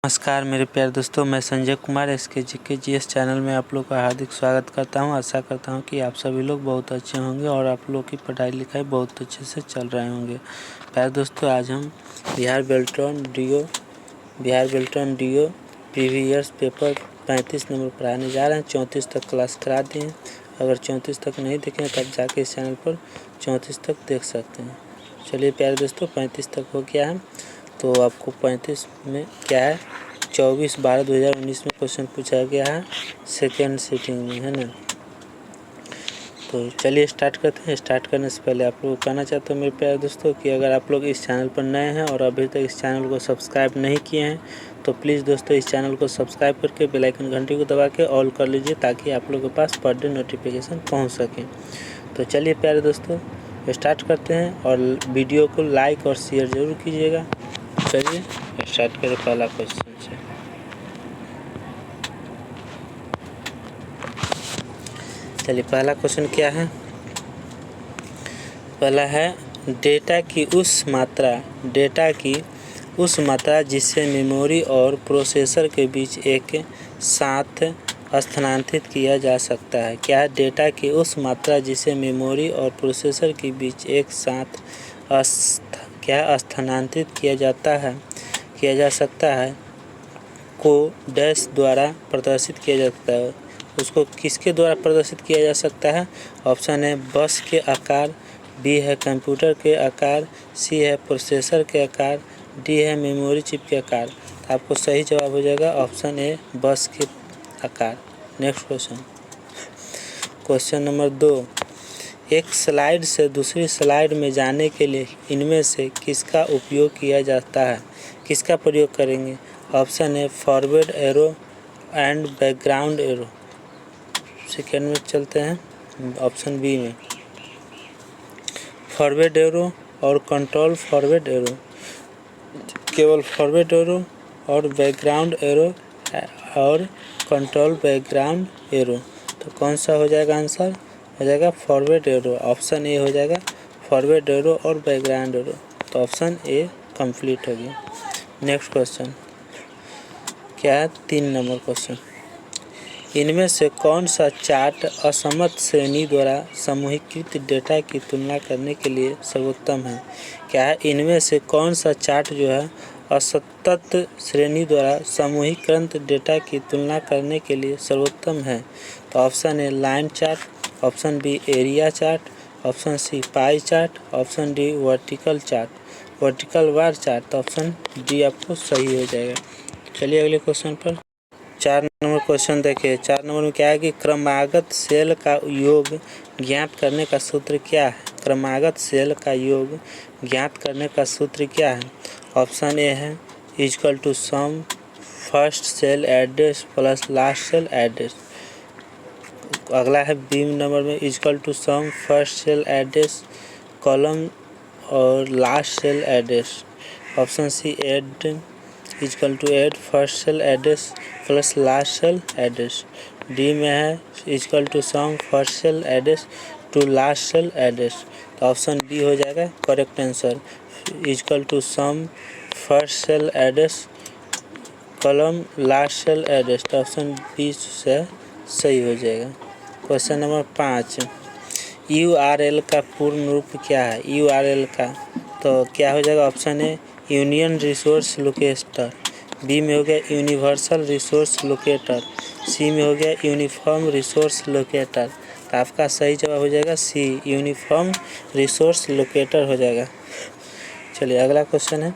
नमस्कार मेरे प्यारे दोस्तों, मैं संजय कुमार SKGS चैनल में आप लोग का हार्दिक स्वागत करता हूं। आशा करता हूं कि आप सभी लोग बहुत अच्छे होंगे और आप लोग की पढ़ाई लिखाई बहुत अच्छे से चल रहे होंगे। प्यारे दोस्तों, आज हम Bihar Beltron DO previous paper 35 number पढ़ाने जा रहे हैं। 34 तक क्लास करा दिए हैं। अगर 34 तक नहीं देखें तब जाके इस चैनल पर 34 तक देख सकते हैं। चलिए प्यारे दोस्तों, 35 तक हो गया है तो आपको 35 में क्या है 24/12/2019 में क्वेश्चन पूछा गया है सेकेंड सिटिंग में, है ना। तो चलिए स्टार्ट करते हैं। स्टार्ट करने से पहले आप लोग को कहना चाहता हूँ मेरे प्यारे दोस्तों कि अगर आप लोग इस चैनल पर नए हैं और अभी तक इस चैनल को सब्सक्राइब नहीं किए हैं तो प्लीज़ दोस्तों इस चैनल को सब्सक्राइब करके बेल आइकन घंटी को दबा के ऑल कर लीजिए ताकि आप लोगों के पास पर डे नोटिफिकेशन पहुँच सके। तो चलिए प्यारे दोस्तों स्टार्ट करते हैं और वीडियो को लाइक और शेयर ज़रूर कीजिएगा। चलिए स्टार्ट करें पहला क्वेश्चन से। चलिए पहला क्वेश्चन क्या है। पहला है डेटा की उस मात्रा जिसे मेमोरी और प्रोसेसर के बीच एक साथ स्थानांतरित किया जा सकता है। क्या है डेटा की उस मात्रा जिसे मेमोरी और प्रोसेसर के बीच एक साथ स्थानांतरित किया जा सकता है को डैश द्वारा प्रदर्शित किया जा सकता है। उसको किसके द्वारा प्रदर्शित किया जा सकता है। ऑप्शन है बस के आकार, बी है कंप्यूटर के आकार, सी है प्रोसेसर के आकार, डी है मेमोरी चिप के आकार। तो आपको सही जवाब हो जाएगा ऑप्शन ए बस के आकार। Next question number 2। एक स्लाइड से दूसरी स्लाइड में जाने के लिए इनमें से किसका उपयोग किया जाता है। किसका प्रयोग करेंगे। ऑप्शन है forward arrow and background arrow. Second में चलते हैं ऑप्शन बी में फॉरवर्ड एरो और कंट्रोल फॉरवर्ड एरो। केवल फॉरवर्ड एरो और बैकग्राउंड एरो और कंट्रोल बैकग्राउंड एरो। तो कौन सा हो जाएगा आंसर। हो जाएगा फॉरवर्ड एरो। ऑप्शन ए हो जाएगा फॉरवर्ड एरो और बैकग्राउंड एरो। तो ऑप्शन ए कंप्लीट हो गया। नेक्स्ट क्वेश्चन क्या है 3 नंबर क्वेश्चन। इनमें से कौन सा चार्ट असमत श्रेणी द्वारा समूहीकृत डेटा की तुलना करने के लिए सर्वोत्तम है। क्या है इनमें से कौन सा चार्ट जो है असतत श्रेणी द्वारा समूहीकृत डेटा की तुलना करने के लिए सर्वोत्तम है। तो option A line chart, option B area chart, option C pie chart, option D vertical bar chart. तो ऑप्शन डी आपको सही हो जाएगा। चलिए अगले क्वेश्चन पर 4 नंबर क्वेश्चन देखिए। 4 नंबर में क्या है कि क्रमागत सेल का योग ज्ञात करने का सूत्र क्या है। क्रमागत सेल का योग ज्ञात करने का सूत्र क्या है। ऑप्शन ए है equal to sum first cell address plus last cell address. अगला है बी नंबर में equal to sum first cell address column और last cell address. Option C add equal to add first cell address plus last cell address. D में है equal to sum first cell address to last cell address. तो option B हो जाएगा correct answer equal to sum first cell address column last cell address. तो option B से सही हो जाएगा। Question number 5। URL का पूर्ण रूप क्या है। URL का तो क्या हो जाएगा। Option A union resource locator, B में हो गया यूनिवर्सल रिसोर्स लोकेटर, सी में हो गया यूनिफॉर्म रिसोर्स लोकेटर। तो आपका सही जवाब हो जाएगा सी यूनिफॉर्म रिसोर्स लोकेटर हो जाएगा। चलिए अगला क्वेश्चन है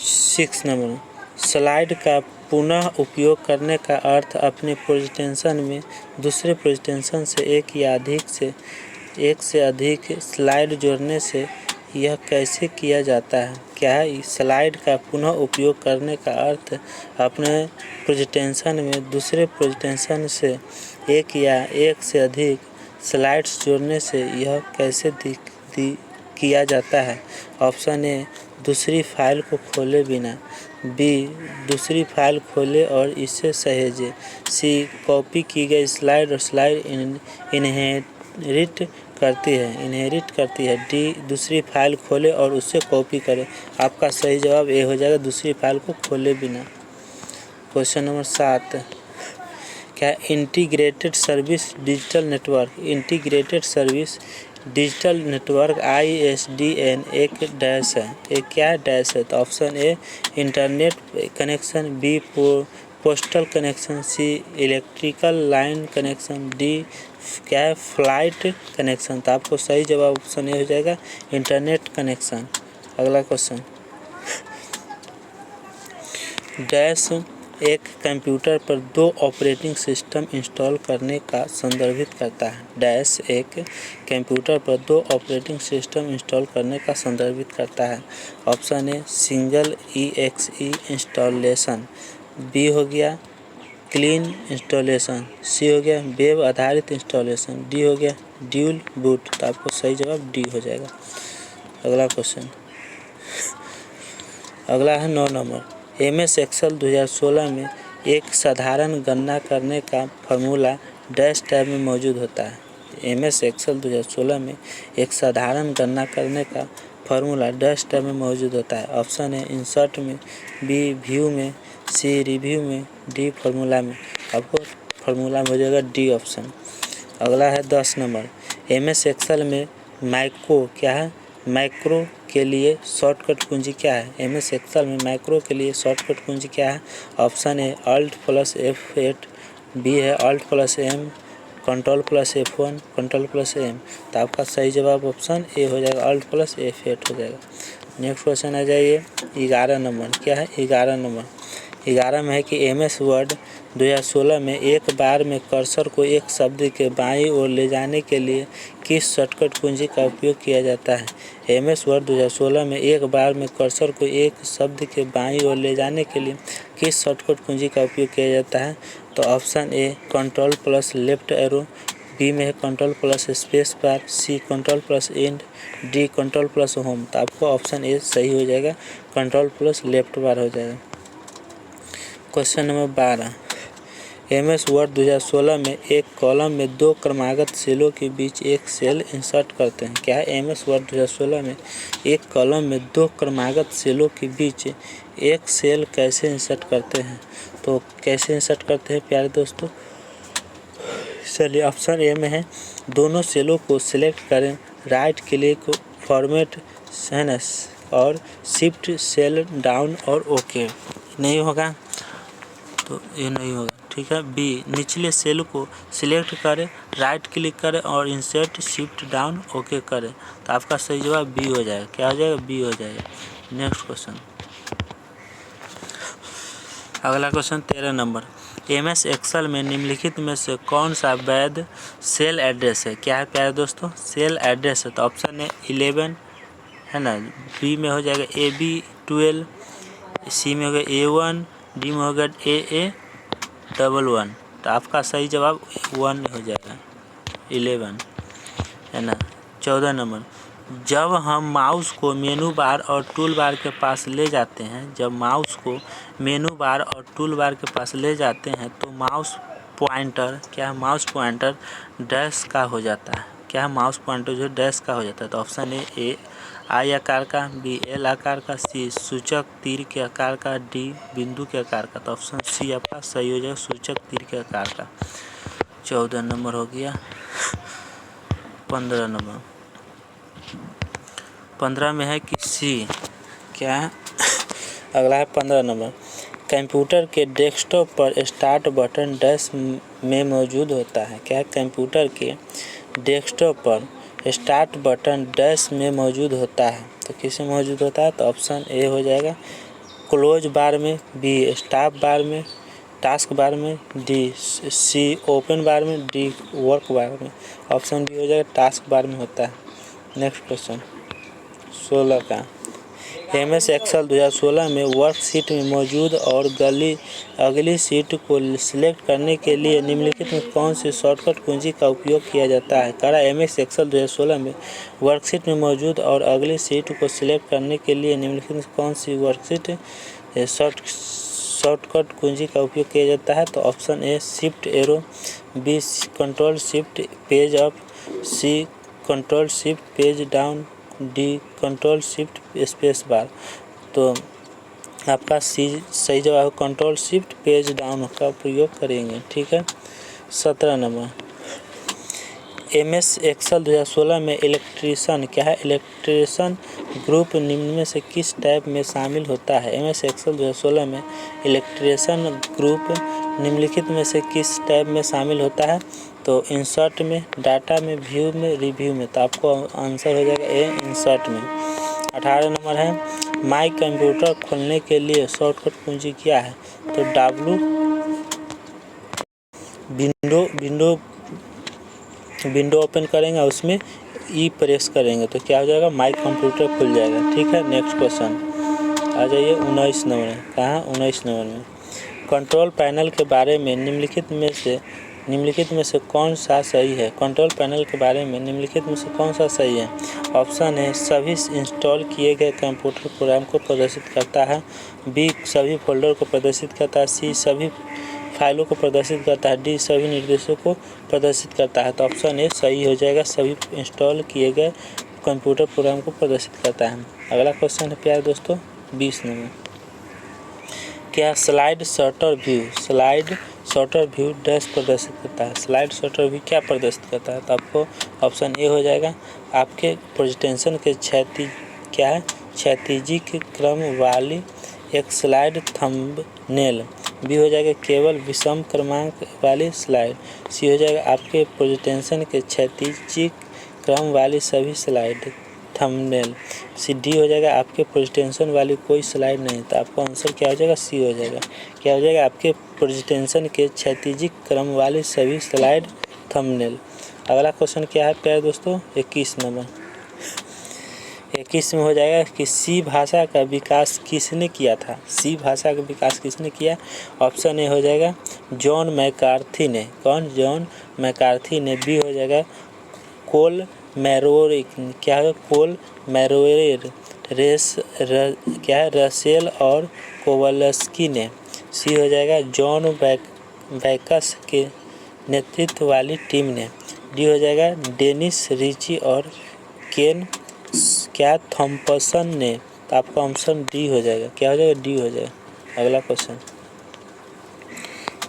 6 नंबर। स्लाइड का पुनः उपयोग करने का अर्थ अपने प्रेजेंटेशन में दूसरे प्रेजेंटेशन से एक से अधिक स्लाइड जोड़ने से यह कैसे किया जाता है। क्या है स्लाइड का पुनः उपयोग करने का अर्थ अपने प्रेजेंटेशन में दूसरे प्रेजेंटेशन से एक या एक से अधिक स्लाइड्स जोड़ने से यह कैसे किया जाता है। ऑप्शन ए दूसरी फाइल को खोले बिना, बी दूसरी फाइल खोले और इसे सहेजे, सी कॉपी की गई स्लाइड और स्लाइड इनहेरिट करती है, इनहेरिट करती है। डी, दूसरी फाइल खोले और उससे कॉपी करे। आपका सही जवाब ए हो जाएगा, दूसरी फाइल को खोले बिना। क्वेश्चन नंबर 7, क्या integrated service digital network, integrated service digital network ISDN एक डैश है, एक क्या डैश है? तो option A internet connection, B postal connection, C electrical line connection, D क्या है फ्लाइट कनेक्शन। तो आपको सही जवाब ऑप्शन ए हो जाएगा, इंटरनेट कनेक्शन। अगला क्वेश्चन, डैश एक कंप्यूटर पर 2 ऑपरेटिंग सिस्टम इंस्टॉल करने का संदर्भित करता है। डैश एक कंप्यूटर पर 2 ऑपरेटिंग सिस्टम इंस्टॉल करने का संदर्भित करता है। Option A single EXE installation, B हो गया क्लीन इंस्टॉलेशन, सी हो गया वेब आधारित इंस्टॉलेशन, डी हो गया ड्यूल बूट। तो आपको सही जवाब डी हो जाएगा। अगला क्वेश्चन, अगला है 9 नंबर, MS एक्सेल 2016 में एक साधारण गणना करने का फार्मूला डैश टैब में मौजूद होता है। MS एक्सेल 2016 में एक साधारण गणना करने का फार्मूला डैश टैब में मौजूद होता है। ऑप्शन है इंसर्ट में, बी व्यू में, सी रिव्यू में, डी फार्मूला में। आपको फार्मूला में हो जाएगा डी ऑप्शन। अगला है 10 नंबर, MS एक्सेल में मैक्रो क्या है, मैक्रो के लिए शॉर्टकट कुंजी क्या है? MS एक्सेल में मैक्रो के लिए शॉर्टकट कुंजी क्या है? ऑप्शन ए Alt+F8, बी है Alt+M, Ctrl+F1, Ctrl+M। तो आपका सही जवाब ऑप्शन ए हो जाएगा, Alt+F8 हो जाएगा। नेक्स्ट क्वेश्चन आ जाइए 11 नंबर, क्या है 11 नंबर, 11 में है कि MS वर्ड 2016 में एक बार में कर्सर को एक शब्द के बाईं ओर ले जाने के लिए किस शॉर्टकट कुंजी का उपयोग किया जाता है? MS वर्ड 2016 में एक बार में कर्सर को एक शब्द के बाईं ओर ले जाने के लिए किस शॉर्टकट कुंजी का उपयोग किया जाता है? तो ऑप्शन ए Ctrl+लेफ्ट एरो, बी में है Ctrl+स्पेस बार, सी Ctrl+एंड, डी Ctrl+होम। तो आपको ऑप्शन ए सही हो जाएगा, Ctrl+लेफ्ट बार हो जाएगा। क्वेश्चन नंबर 12, MS वर्ड 2016 में एक कॉलम में 2 क्रमागत सेलों के बीच एक सेल इंसर्ट करते हैं। क्या है MS वर्ड 2016 में एक कॉलम में 2 क्रमागत सेलों के बीच एक सेल कैसे इंसर्ट करते हैं? तो कैसे इंसर्ट करते हैं प्यारे दोस्तों? चलिए ऑप्शन ए में है दोनों सेलों को सिलेक्ट करें, राइट क्लिक फॉर्मेट है ना, और शिफ्ट सेल डाउन और ओके। नहीं होगा तो ये नहीं होगा, ठीक है। बी निचले सेल को सिलेक्ट करें, राइट क्लिक करें और इंसर्ट शिफ्ट डाउन ओके करें। तो आपका सही जवाब बी हो जाएगा। क्या हो जाएगा? बी हो जाएगा। नेक्स्ट क्वेश्चन, अगला क्वेश्चन 13 नंबर, MS एक्सेल में निम्नलिखित में से कौन सा वैध सेल एड्रेस है? क्या है प्यारे दोस्तों? सेल एड्रेस है। तो ऑप्शन है 11 है ना, बी में हो जाएगा AB12, सी में हो गया A1, डी में हो गया AA11। तो आपका सही जवाब 1 हो जाएगा, 11 है ना। 14 नंबर, जब हम माउस को मेनू बार और टूल बार के पास ले जाते हैं, जब माउस को मेनू बार और टूल बार के पास ले जाते हैं तो माउस पॉइंटर क्या है? माउस पॉइंटर डैश का हो जाता है। क्या है? माउस पॉइंटर जो डैश का हो जाता है। तो ऑप्शन ए आई आकार का, बी एल आकार का, सी सूचक तीर के आकार का, डी बिंदु के आकार का। तो ऑप्शन सी आपका सही हो जाएगा, सूचक तीर के आकार का। 14 नंबर हो गया। 15 नंबर, 15 में है कि सी क्या है? अगला है 15 नंबर, कंप्यूटर के डेस्कटॉप पर स्टार्ट बटन डैश में मौजूद होता है। क्या है? कंप्यूटर के डेस्कटॉप पर स्टार्ट बटन डैश में मौजूद होता है। तो किसमें मौजूद होता है? तो ऑप्शन ए हो जाएगा क्लोज बार में, बी स्टाफ बार में, टास्क बार में, डी सी ओपन बार में, डी वर्क बार में। ऑप्शन बी हो जाएगा टास्क बार में होता है। नेक्स्ट क्वेश्चन 16 का, MS एक्सेल 2016 में वर्कशीट में मौजूद और अगली सीट को सिलेक्ट करने के लिए निम्नलिखित में कौन सी शॉर्टकट कुंजी का उपयोग किया जाता है? करा MS एक्सेल 2016 में वर्कशीट में मौजूद और अगली सीट को सिलेक्ट करने के लिए निम्नलिखित में कौन सी वर्कशीट शॉर्टकट कुंजी का उपयोग किया जाता है? तो option A shift arrow, B control shift page up, C control shift page down, D control shift space bar. तो आपका सही जवाब कंट्रोल शिफ्ट पेज डाउन का प्रयोग करेंगे। ठीक है। 17 नंबर, MS एक्सेल 2016 में इलेक्ट्रीशियन क्या है? इलेक्ट्रीशियन ग्रुप निम्न में से किस टैब में शामिल होता है? MS एक्सेल 2016 में इलेक्ट्रीशियन ग्रुप निम्नलिखित में से किस टैब में शामिल होता है? तो इंसर्ट में, डाटा में, व्यू में, रिव्यू में। तो आपको आंसर हो जाएगा ए, इंसर्ट में। 18 नंबर है, माई कंप्यूटर खोलने के लिए शॉर्टकट कुंजी क्या है? तो विंडो ओपन करेंगे और उसमें ई प्रेस करेंगे तो क्या हो जाएगा? माई कंप्यूटर खुल जाएगा। ठीक है। नेक्स्ट क्वेश्चन आ जाइए 19 नंबर में। कहाँ? 19 नंबर में, कंट्रोल पैनल के बारे में निम्नलिखित में से कौन सा सही है? कंट्रोल पैनल के बारे में निम्नलिखित में से कौन सा सही है? ऑप्शन है सभी इंस्टॉल किए गए कंप्यूटर प्रोग्राम को प्रदर्शित करता है, बी सभी फोल्डर को प्रदर्शित करता है, सी सभी फाइलों को प्रदर्शित करता है, डी सभी निर्देशों को प्रदर्शित करता है। तो ऑप्शन ए सही हो जाएगा, सभी इंस्टॉल किए गए कंप्यूटर प्रोग्राम को प्रदर्शित करता है। अगला क्वेश्चन है प्यारे दोस्तों 20 नंबर, क्या स्लाइड शॉर्टर व्यू डैश प्रदर्शित करता है? स्लाइड शॉर्टर व्यू क्या प्रदर्शित करता है? तो आपको ऑप्शन ए हो जाएगा, आपके प्रेजेंटेशन के क्षैतिज क्रम वाली एक स्लाइड थंबनेल। बी हो जाएगा केवल विषम क्रमांक वाली स्लाइड। सी हो जाएगा आपके प्रेजेंटेशन के क्षैतिज क्रम वाली सभी स्लाइड थंबनेल। सी डी हो जाएगा आपके प्रेजेंटेशन वाली कोई स्लाइड नहीं। तो आपका आंसर क्या हो जाएगा? सी हो जाएगा। क्या हो जाएगा? आपके प्रेजेंटेशन के क्षैतिज क्रम वाली सभी स्लाइड थंबनेल। अगला क्वेश्चन क्या है प्यारे दोस्तों 21 नंबर, 21 में हो जाएगा कि सी भाषा का विकास किसने किया था? सी भाषा का विकास किसने किया? ऑप्शन ए हो जाएगा जॉन मैकार्थी ने। कौन? जॉन मैकार्थी ने। बी हो जाएगा कोल मैरोर, क्या है? कोल मैरोर क्या है? रसेल और कोवलस्की ने। सी हो जाएगा जॉन बैकस के नेतृत्व वाली टीम ने। डी हो जाएगा डेनिस रिची और केन क्या थॉम्पसन ने। तो आपका ऑप्शन डी हो जाएगा। क्या हो जाएगा? डी हो जाएगा। अगला क्वेश्चन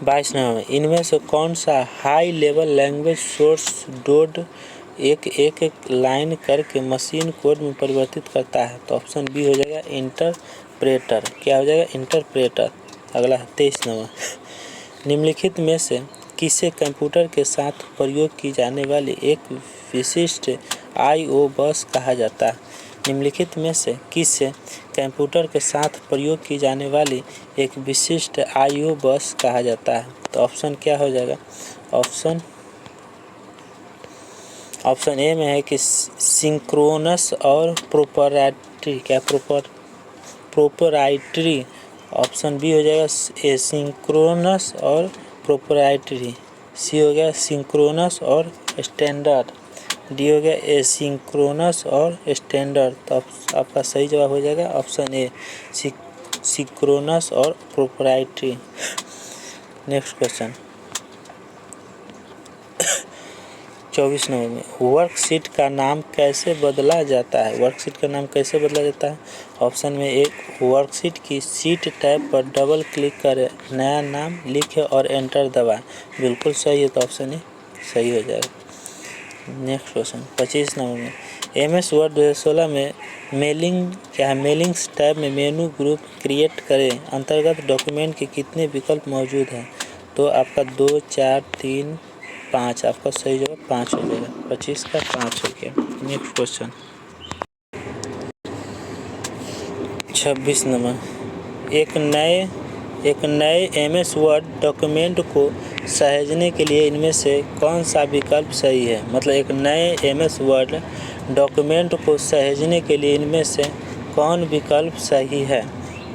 22 नंबर में, इनमें से कौन सा हाई लेवल लैंग्वेज सोर्स डोड एक लाइन करके मशीन कोड में परिवर्तित करता है? तो ऑप्शन बी हो जाएगा इंटरप्रेटर। क्या हो जाएगा? इंटरप्रेटर। अगला 23 नंबर, निम्नलिखित में से किसे कंप्यूटर के साथ प्रयोग की जाने वाली एक विशिष्ट I/O बस कहा जाता है? निम्नलिखित में से किसे कंप्यूटर के साथ प्रयोग की जाने वाली एक विशिष्ट I/O बस कहा जाता है? तो ऑप्शन क्या हो जाएगा? ऑप्शन ए में है कि सिंक्रोनस और प्रोपराइटरी। क्या? प्रोपराइटरी। ऑप्शन बी हो जाएगा एसिंक्रोनस और प्रोपराइटरी। सी हो गया सिंक्रोनस और स्टैंडर्ड। डी हो गया एसिंक्रोनस और स्टैंडर्ड। तो आपका सही जवाब हो जाएगा ऑप्शन ए सिंक्रोनस और प्रोपराइटरी। नेक्स्ट क्वेश्चन 24 नंबर में, वर्कशीट का नाम कैसे बदला जाता है? वर्कशीट का नाम कैसे बदला जाता है? ऑप्शन में एक, वर्कशीट की सीट टैब पर डबल क्लिक करें, नया नाम लिखें और एंटर दबाएं। बिल्कुल सही है। तो ऑप्शन ए सही हो जाएगा। नेक्स्ट क्वेश्चन 25 नंबर में, MS वर्ड 2016 में मेलिंग्स टैब में मेनू ग्रुप क्रिएट करें अंतर्गत डॉक्यूमेंट के कितने विकल्प मौजूद हैं? तो आपका 2, 4, 3, 5। आपका सही जवाब 5 हो जाएगा। 25 का 5 हो गया। नेक्स्ट क्वेश्चन 26 नंबर, एक नए MS वर्ड डॉक्यूमेंट को सहेजने के लिए इनमें से कौन सा विकल्प सही है? मतलब एक नए MS वर्ड डॉक्यूमेंट को सहेजने के लिए इनमें से कौन विकल्प सही है?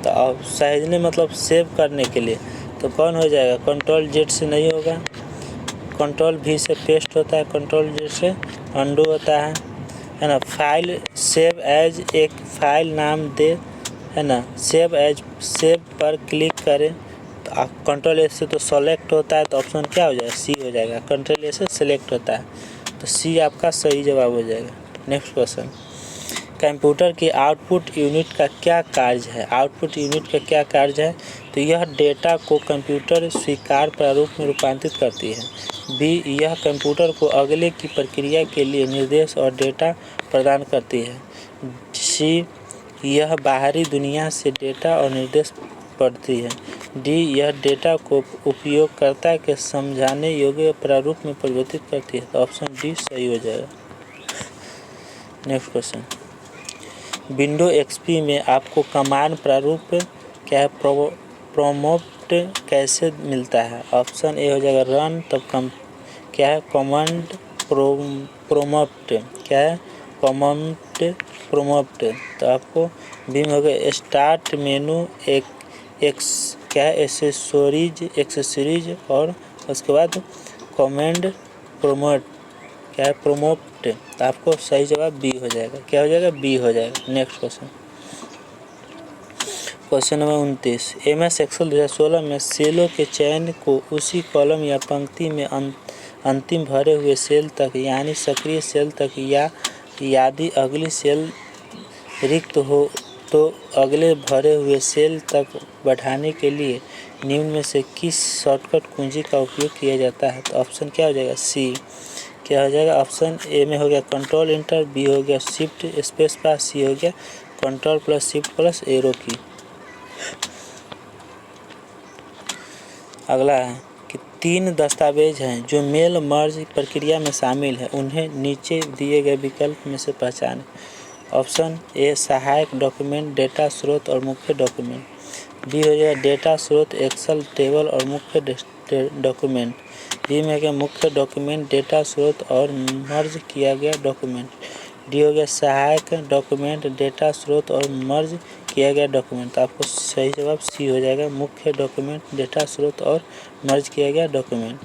तो अब सहेजने मतलब सेव करने के लिए तो कौन हो जाएगा? कंट्रोल Z से नहीं होगा, कंट्रोल V से पेस्ट होता है, कंट्रोल Z से अंडू होता है ना। फाइल सेव एज, एक फाइल नाम दे, है ना। सेव पर क्लिक करें तो कंट्रोल S से तो सेलेक्ट होता है। तो ऑप्शन क्या हो जाएगा? सी हो जाएगा। कंट्रोल S से सेलेक्ट होता है। तो सी आपका सही जवाब हो जाएगा। नेक्स्ट क्वेश्चन, कंप्यूटर की आउटपुट यूनिट का क्या कार्य है? आउटपुट यूनिट का क्या कार्य है? तो यह डेटा को कंप्यूटर स्वीकार प्रारूप में रूपांतरित करती है। बी, यह कंप्यूटर को अगले की प्रक्रिया के लिए निर्देश और डेटा प्रदान करती है। सी, यह बाहरी दुनिया से डेटा और निर्देश पढ़ती है। डी, यह डेटा को उपयोगकर्ता के समझाने योग्य प्रारूप में परिवर्तित करती है। तो ऑप्शन डी सही हो जाएगा। नेक्स्ट क्वेश्चन, विंडो एक्सपी में आपको कमांड प्रारूप क्या है प्रोम्प्ट कैसे मिलता है? ऑप्शन ए हो जाएगा रन, तब क्या है कमांड प्रोम्प्ट, क्या है कमांड प्रोम्प्ट। तो आपको बी में हो गया स्टार्ट मेनू क्या है एक्सेसरीज और उसके बाद कमांड प्रोम्प्ट, क्या है प्रोम्प्ट। तो आपको सही जवाब बी हो जाएगा। क्या हो जाएगा? बी हो जाएगा। Next question, question number 29, MS Excel 2016 में सेलों के चयन को उसी कॉलम या पंक्ति में अंतिम भरे हुए सेल तक यानी सक्रिय सेल तक या यदि अगली सेल रिक्त हो तो अगले भरे हुए सेल तक बढ़ाने के लिए निम्न में से किस शॉर्टकट कुंजी का उपयोग किया जाता है? तो ऑप्शन क्या हो जाएगा? सी। क्या हो जाएगा? ऑप्शन ए में हो गया कंट्रोल इंटर, बी हो गया शिफ्ट स्पेस बार, सी हो गया control plus shift plus arrow की। अगला है कि 3 दस्तावेज हैं जो मेल मर्ज प्रक्रिया में शामिल हैं, उन्हें नीचे दिए गए विकल्प में से पहचानें। ऑप्शन ए सहायक डॉक्यूमेंट, डेटा स्रोत और मुख्य डॉक्यूमेंट। बी हो जाएगा डेटा स्रोत एक्सेल टेबल और मुख्य डॉक्यूमेंट। बी में गया मुख्य डॉक्यूमेंट, डेटा स्रोत और मर्ज किया गया डॉक्यूमेंट। डी हो गया सहायक डॉक्यूमेंट, डेटा स्रोत और मर्ज किया गया डॉक्यूमेंट। तो आपको सही जवाब सी हो जाएगा मुख्य डॉक्यूमेंट, डेटा स्रोत और मर्ज किया गया डॉक्यूमेंट।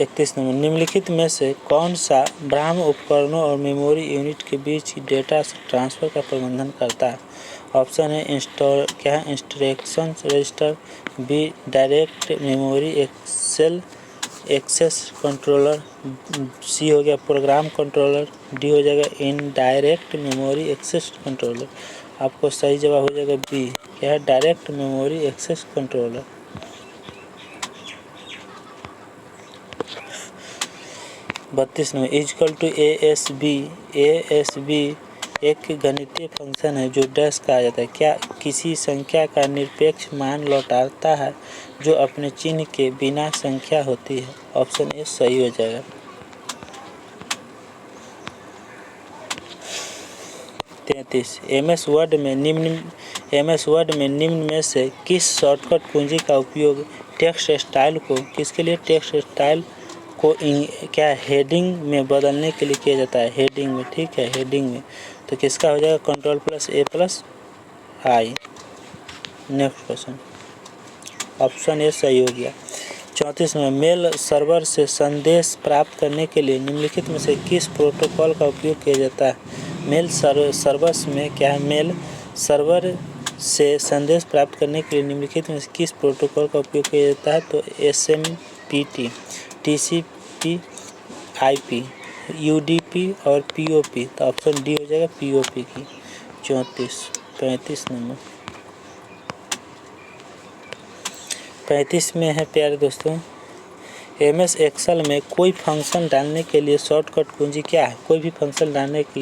31 नंबर, निम्नलिखित में से कौन सा ब्राह्म उपकरणों और मेमोरी यूनिट के बीच डेटा ट्रांसफर का प्रबंधन करता है? ऑप्शन है instruction register, B direct memory access controller, C हो गया प्रोग्राम कंट्रोलर, डी हो जाएगा इनडायरेक्ट मेमोरी एक्सेस कंट्रोलर। आपको सही जवाब हो जाएगा बी, क्या है direct memory access controller. 32 number, equal to ASB एक गणितीय फंक्शन है जो डैश कहा जाता है। क्या किसी संख्या का निरपेक्ष मान लौटाता है जो अपने चिन्ह के बिना संख्या होती है? ऑप्शन ए सही हो जाएगा। 33, MS वर्ड में निम्न में से किस शॉर्टकट कुंजी का उपयोग टेक्स्ट स्टाइल को किसके लिए टेक्स्ट स्टाइल को क्या हेडिंग में बदलने के लिए किया जाता है? हेडिंग में, ठीक है हेडिंग में। तो किसका हो जाएगा control plus A plus I. Next question, option A सही हो गया। 34 में मेल सर्वर से संदेश प्राप्त करने के लिए निम्नलिखित में से किस प्रोटोकॉल का उपयोग किया जाता है? मेल सर्वर्स में क्या है मेल सर्वर से संदेश प्राप्त करने के लिए निम्नलिखित में से किस प्रोटोकॉल का उपयोग किया जाता है? तो SMPT, TCP IP, UDP और POP। तो ऑप्शन डी हो जाएगा POP की। 35 नंबर, 35 में है प्यारे दोस्तों, MS एक्सेल में कोई फंक्शन डालने के लिए शॉर्टकट कुंजी क्या है? कोई फंक्शन डालने के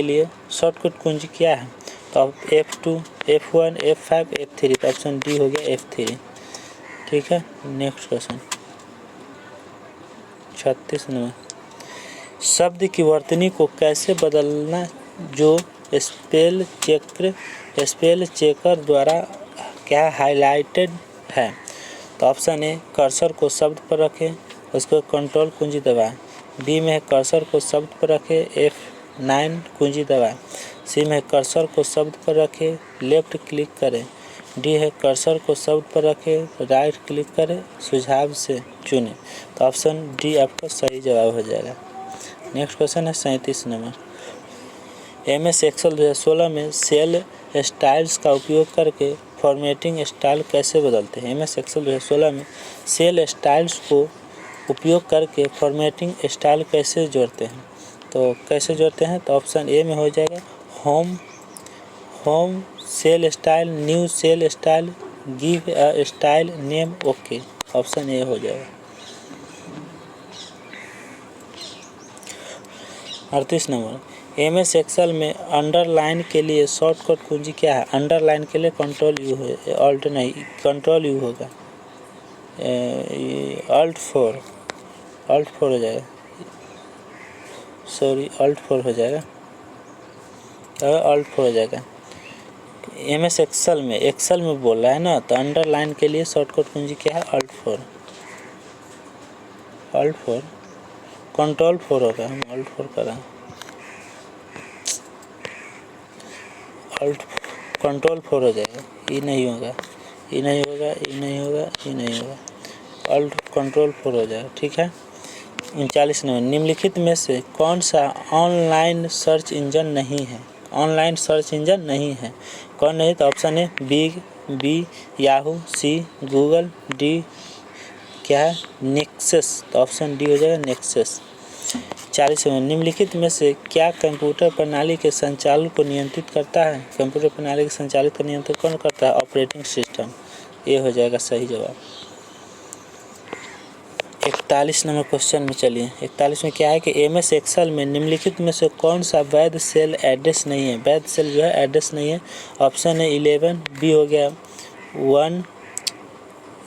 लिए शॉर्टकट कुंजी क्या है? तो F2, F1, F5, F3। तो ऑप्शन डी हो गया F3, ठीक है। नेक्स्ट क्वेश्चन 36 नंबर, शब्द की वर्तनी को कैसे बदलना जो स्पेल चेकर द्वारा क्या हाईलाइटेड है? तो ऑप्शन ए कर्सर को शब्द पर रखें, उसको कंट्रोल कुंजी दबाएं। बी में है कर्सर को शब्द पर रखें, F9 कुंजी दबाएं। सी में है कर्सर को शब्द पर रखें, लेफ्ट क्लिक करें। डी है कर्सर को शब्द पर रखें, राइट क्लिक करें, सुझाव से चुनें। तो ऑप्शन डी आपका सही जवाब हो जाएगा। नेक्स्ट क्वेश्चन है 37 नंबर, MS एक्सेल 2016 में सेल स्टाइल्स का उपयोग करके फॉर्मेटिंग स्टाइल कैसे बदलते हैं। MS एक्सेल 2016 में सेल स्टाइल्स को उपयोग करके फॉर्मेटिंग स्टाइल कैसे जोड़ते हैं। तो कैसे जोड़ते हैं, तो ऑप्शन ए में हो जाएगा home cell style, new cell style, give a style name, okay, option A हो जाएगा। 38 नंबर, MS एक्सेल में अंडरलाइन के लिए शॉर्टकट कुंजी क्या है। अंडरलाइन के लिए कंट्रोल यू है, ऑल्ट नहीं, कंट्रोल यू होगा, ऑल्ट 4 हो जाएगा, सॉरी ऑल्ट 4 हो जाएगा, ऑल्ट 4 हो जाएगा। MS एक्सेल में बोल रहा है ना, तो अंडरलाइन के लिए शॉर्टकट कुंजी क्या है, ऑल्ट 4, कंट्रोल 4 होगा, हम ऑल्ट 4 कर रहे हैं, ऑल्ट कंट्रोल 4 हो जाएगा, ये नहीं होगा, ये नहीं होगा, ये नहीं होगा, ये नहीं होगा, ऑल्ट कंट्रोल 4 हो जाएगा, ठीक है। 39 नंबर, निम्नलिखित में से कौन सा ऑनलाइन सर्च इंजन नहीं है। ऑनलाइन सर्च इंजन नहीं है, कौन नहीं, तो ऑप्शन है B Yahoo, C Google, D क्या है नेक्सस, तो ऑप्शन डी हो जाएगा नेक्सस। 40 में निम्नलिखित में से क्या कंप्यूटर प्रणाली के संचालन को नियंत्रित करता है। कंप्यूटर प्रणाली के संचालित को नियंत्रित कौन करता है, ऑपरेटिंग सिस्टम, ये हो जाएगा सही जवाब। 41 नंबर क्वेश्चन में चलिए। 41 में क्या है कि MS एक्सेल में निम्नलिखित में से कौन सा वैध सेल एड्रेस नहीं है। वैध सेल जो है एड्रेस नहीं है, ऑप्शन है 11, बी हो गया 1,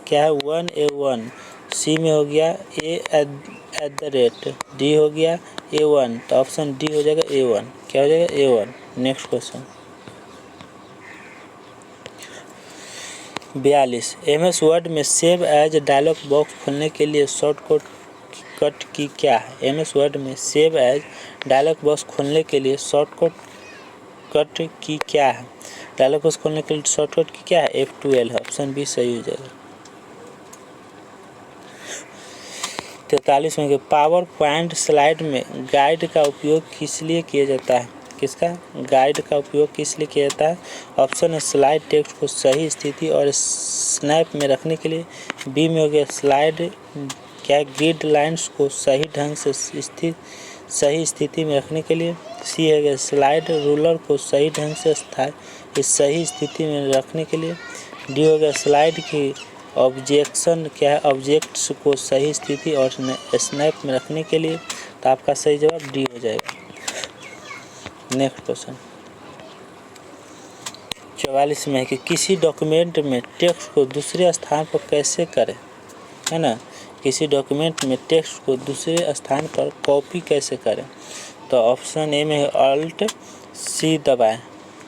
क्या है 1A1, सी में हो गया A@, डी हो गया A1, तो ऑप्शन डी हो जाएगा A1, क्या हो जाएगा A1। Next question 42, MS word में सेव एज डायलॉग बॉक्स खोलने के लिए शॉर्टकट की क्या है। MS वर्ड में सेव एज डायलॉग बॉक्स खोलने के लिए शॉर्टकट की क्या है। डायलॉग बॉक्स खोलने के लिए शॉर्टकट की क्या है, F12 है, ऑप्शन बी सही हो जाएगा। 43 में पावर पॉइंट स्लाइड में गाइड का उपयोग किस लिए किया जाता है। किसका गाइड का उपयोग किस लिए किया जाता है, ऑप्शन है स्लाइड टेक्स्ट को सही स्थिति और स्नैप में रखने के लिए, बी में हो गया स्लाइड क्या ग्रिड लाइंस को सही ढंग से सही स्थिति में रखने के लिए, सी है गया स्लाइड रूलर को सही ढंग से सही स्थिति में रखने के लिए, डी हो गया स्लाइड की ऑब्जेक्शन क्या है ऑब्जेक्ट्स को सही स्थिति और स्नैप में रखने के लिए, तो आपका सही जवाब डी हो जाएगा। नेक्स्ट क्वेश्चन 44 में है कि किसी डॉक्यूमेंट में टेक्स्ट को दूसरे स्थान पर कैसे करें, है ना, किसी डॉक्यूमेंट में टेक्स्ट को दूसरे स्थान पर कॉपी कैसे करें, तो ऑप्शन ए में है ऑल्ट सी दबाएं,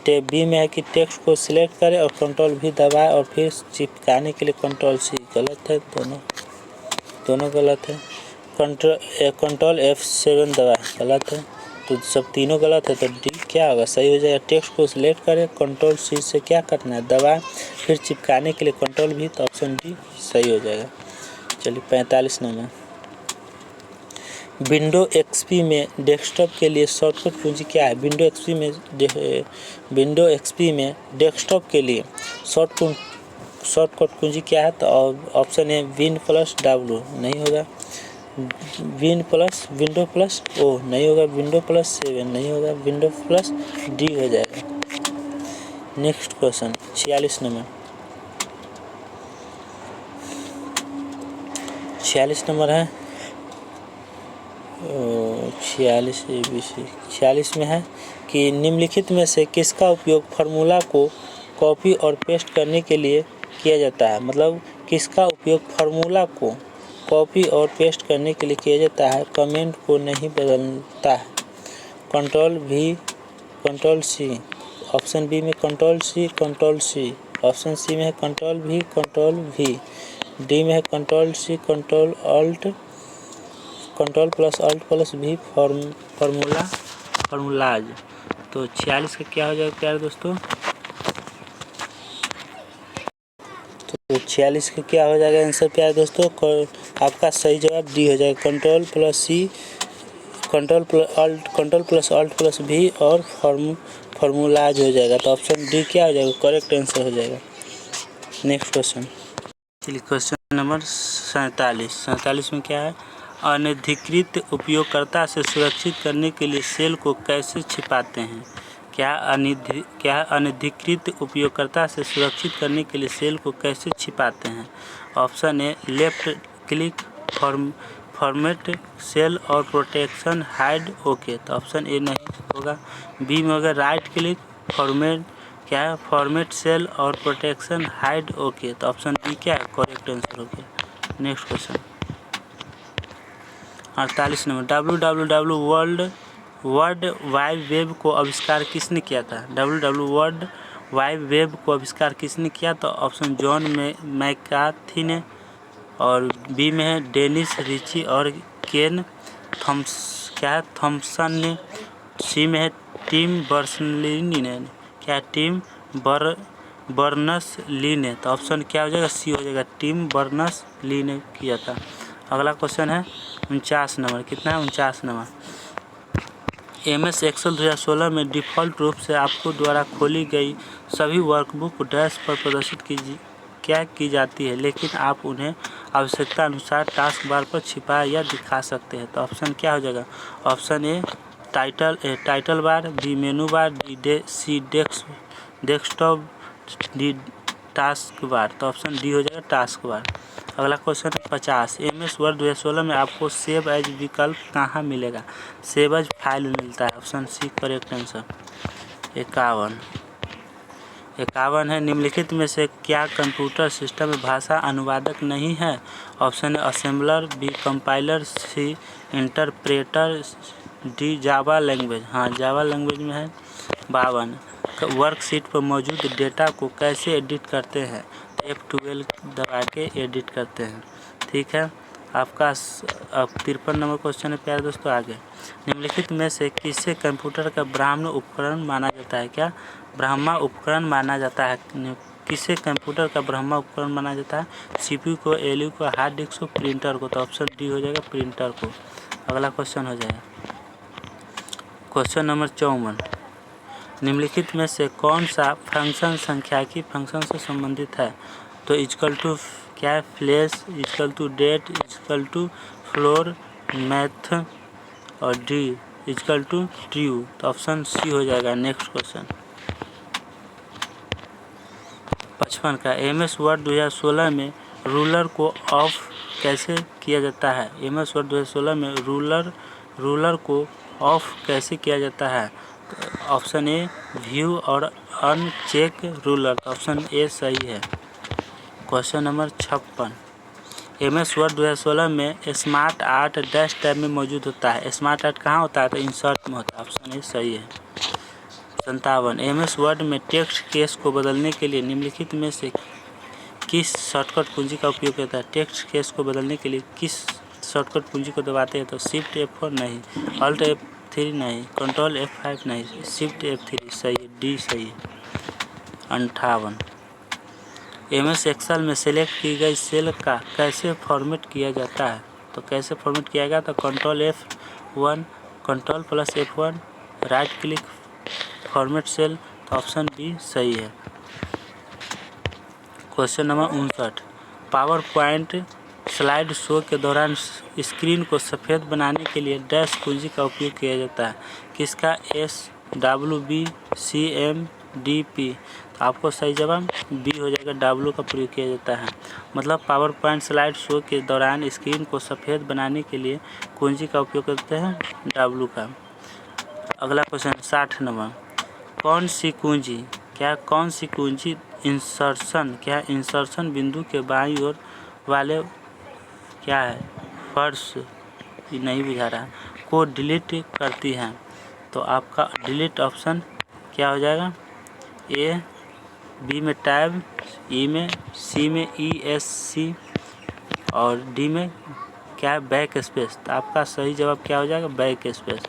बी में है कि टेक्स्ट को सिलेक्ट करें और कंट्रोल भी दबाएं और फिर चिपकाने के लिए कंट्रोल सी, गलत है, दोनों गलत है, कंट्रोल F7 दबाएं, गलत है, तो सब तीनों गलत है, तो डी क्या होगा सही हो जाएगा। टेक्स्ट को सिलेक्ट करें, कंट्रोल सी से क्या करना है दबाएं, फिर चिपकाने के लिए कंट्रोल भी, तो ऑप्शन डी सही हो जाएगा। चलिए 45 नंबर, विंडो XP में डेस्कटॉप के लिए शॉर्टकट कुंजी क्या है। विंडो XP में डेस्कटॉप के लिए शॉर्टकट कुंजी क्या है, तो ऑप्शन है Win+W, नहीं होगा, विंडो प्लस ओ नहीं होगा, Windows+7 नहीं होगा, Windows+D हो जाएगा। नेक्स्ट क्वेश्चन 46 नंबर, 46 नंबर है 46 में है कि निम्नलिखित में से किसका उपयोग फार्मूला को कॉपी और पेस्ट करने के लिए किया जाता है। मतलब किसका उपयोग फार्मूला को कॉपी और पेस्ट करने के लिए किया जाता है, कमेंट को नहीं बदलता है, कंट्रोल सी, ऑप्शन बी में कंट्रोल सी, ऑप्शन सी में है कंट्रोल भी, डी में है control C, control plus alt plus भी फार्मूलाज। तो 46 का क्या हो जाएगा प्यारे दोस्तों, तो 46 का क्या हो जाएगा आंसर प्यारे दोस्तों, आपका सही जवाब डी हो जाएगा, कंट्रोल प्लस सी, कंट्रोल प्लस ऑल्ट प्लस भी और फार्मूलाज हो जाएगा, तो ऑप्शन डी क्या हो जाएगा करेक्ट आंसर हो जाएगा। नेक्स्ट क्वेश्चन, चलिए क्वेश्चन नंबर 47 में क्या है, अनधिकृत उपयोगकर्ता से सुरक्षित करने के लिए सेल को कैसे छिपाते हैं। क्या अनधिकृत उपयोगकर्ता से सुरक्षित करने के लिए सेल को कैसे छिपाते हैं। Option A left click format cell और प्रोटेक्शन हाइड ओके, तो ऑप्शन ए नहीं होगा। बी में होगा राइट क्लिक फॉर्मेट सेल और प्रोटेक्शन हाइड ओके, तो ऑप्शन बी क्या है करेक्ट आंसर हो गया। Next question 48 number, www world wide web को आविष्कार किसने किया था। www वर्ल्ड वाइड वेब को आविष्कार किसने किया, तो ऑप्शन जॉन मैकार्थी ने, और बी में है डेनिस रिची और केन थॉम्सन ने। सी में है टिम बर्नर्स-ली ने, टिम बर्नर्स-ली ने, तो ऑप्शन क्या हो जाएगा सी हो जाएगा, टिम बर्नर्स-ली ने किया था। अगला क्वेश्चन है 49 नंबर, कितना है 49 नंबर, MS एक्सेल 2016 में डिफ़ॉल्ट रूप से आपको द्वारा खोली गई सभी वर्कबुक डैश पर प्रदर्शित की जाती है, लेकिन आप उन्हें आवश्यकता अनुसार टास्क बार पर छिपा या दिखा सकते हैं। तो ऑप्शन क्या हो जाएगा, option A title bar, B menu bar, C desktop, D task bar, तो ऑप्शन डी हो जाएगा टास्क बार। अगला क्वेश्चन है 50, MS वर्ड 2016 में आपको सेव एज विकल्प कहाँ मिलेगा। सेव एज फाइल में मिलता है, ऑप्शन सी करेक्ट आंसर। 51 है, निम्नलिखित में से क्या कंप्यूटर सिस्टम में भाषा अनुवादक नहीं है। ऑप्शन है असेंबलर, बी कंपाइलर, सी इंटरप्रेटर, डी जावा लैंग्वेज, हाँ जावा लैंग्वेज में है। 52 वर्कशीट पर मौजूद डेटा को कैसे एडिट करते हैं। F12 दबा के एडिट करते हैं, ठीक है। आपका 53 नंबर क्वेश्चन है प्यारे दोस्तों। आगे निम्नलिखित में से किसे कंप्यूटर का ब्राह्मण उपकरण माना जाता है। क्या ब्रह्मा उपकरण माना जाता है, किसे कंप्यूटर का ब्रह्मा उपकरण माना जाता है। CPU को, ALU को, हार्ड डिस्क को, प्रिंटर को, तो ऑप्शन डी हो जाएगा प्रिंटर को। अगला क्वेश्चन हो जाएगा क्वेश्चन नंबर 54, निम्नलिखित में से कौन सा फंक्शन सांख्यिकी फंक्शन से संबंधित है। तो इक्वल टू क्या है, flash, equal to date, equal to floor, math, और डी इक्वल टू ट्रू, तो ऑप्शन सी हो जाएगा। नेक्स्ट क्वेश्चन 55 का, MS वर्ड 2016 में रूलर को ऑफ कैसे किया जाता है। MS वर्ड 2016 में रूलर को ऑफ कैसे किया जाता है। ऑप्शन ए व्यू और अनचेक रूलर, ऑप्शन ए सही है। क्वेश्चन नंबर 56, MS वर्ड 2016 में स्मार्ट आर्ट डैश टैब में मौजूद होता है। स्मार्ट आर्ट कहाँ होता है, तो इंसर्ट में होता है, ऑप्शन ए सही है। 57 MS वर्ड में टेक्स्ट केस को बदलने के लिए निम्नलिखित में से किस शॉर्टकट कुंजी का उपयोग करता है। टेक्स्ट केस को बदलने के लिए किस शॉर्टकट कुंजी को दबाते हैं। तो शिफ्ट F4 नहीं, अल्ट F3 नहीं, कंट्रोल F5 नहीं, शिफ्ट F3 सही है, डी सही है। 58 MS एक्सेल में सेलेक्ट की गई सेल का कैसे फॉर्मेट किया जाता है। तो कैसे फॉर्मेट किया गया, तो control F1, control plus F1, right click format cell, तो ऑप्शन बी सही है। Question number 59, PowerPoint slide show के दौरान स्क्रीन को सफ़ेद बनाने के लिए डैश कुंजी का उपयोग किया जाता है। किसका, SWBCMDP, तो आपको सही जवाब बी हो जाएगा, W का प्रयोग किया जाता है। मतलब पावर पॉइंट स्लाइड शो के दौरान स्क्रीन को सफ़ेद बनाने के लिए कुंजी का उपयोग करते हैं W का। अगला क्वेश्चन 60 नंबर, कौन सी कुंजी इंसर्शन बिंदु के बाईं ओर वाले क्या है फर्श नहीं बुझा रहा है को डिलीट करती है। तो आपका डिलीट ऑप्शन क्या हो जाएगा, ए, बी में टैब, ई में, सी में ESC, और डी में क्या है बैक स्पेस। तो आपका सही जवाब क्या हो जाएगा, बैक स्पेस।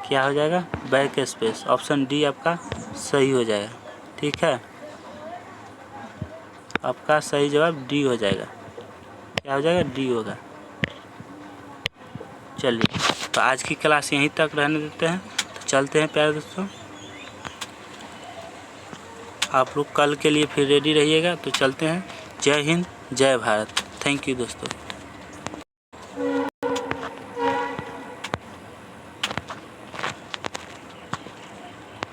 क्या हो जाएगा, बैक स्पेस, ऑप्शन डी आपका सही हो जाएगा, ठीक है। आपका सही जवाब डी हो जाएगा, क्या हो जाएगा, डी होगा। चलिए तो आज की क्लास यहीं तक रहने देते हैं, तो चलते हैं प्यारे दोस्तों। आप लोग कल के लिए फिर रेडी रहिएगा। तो चलते हैं। जय हिंद, जय भारत। थैंक यू दोस्तों।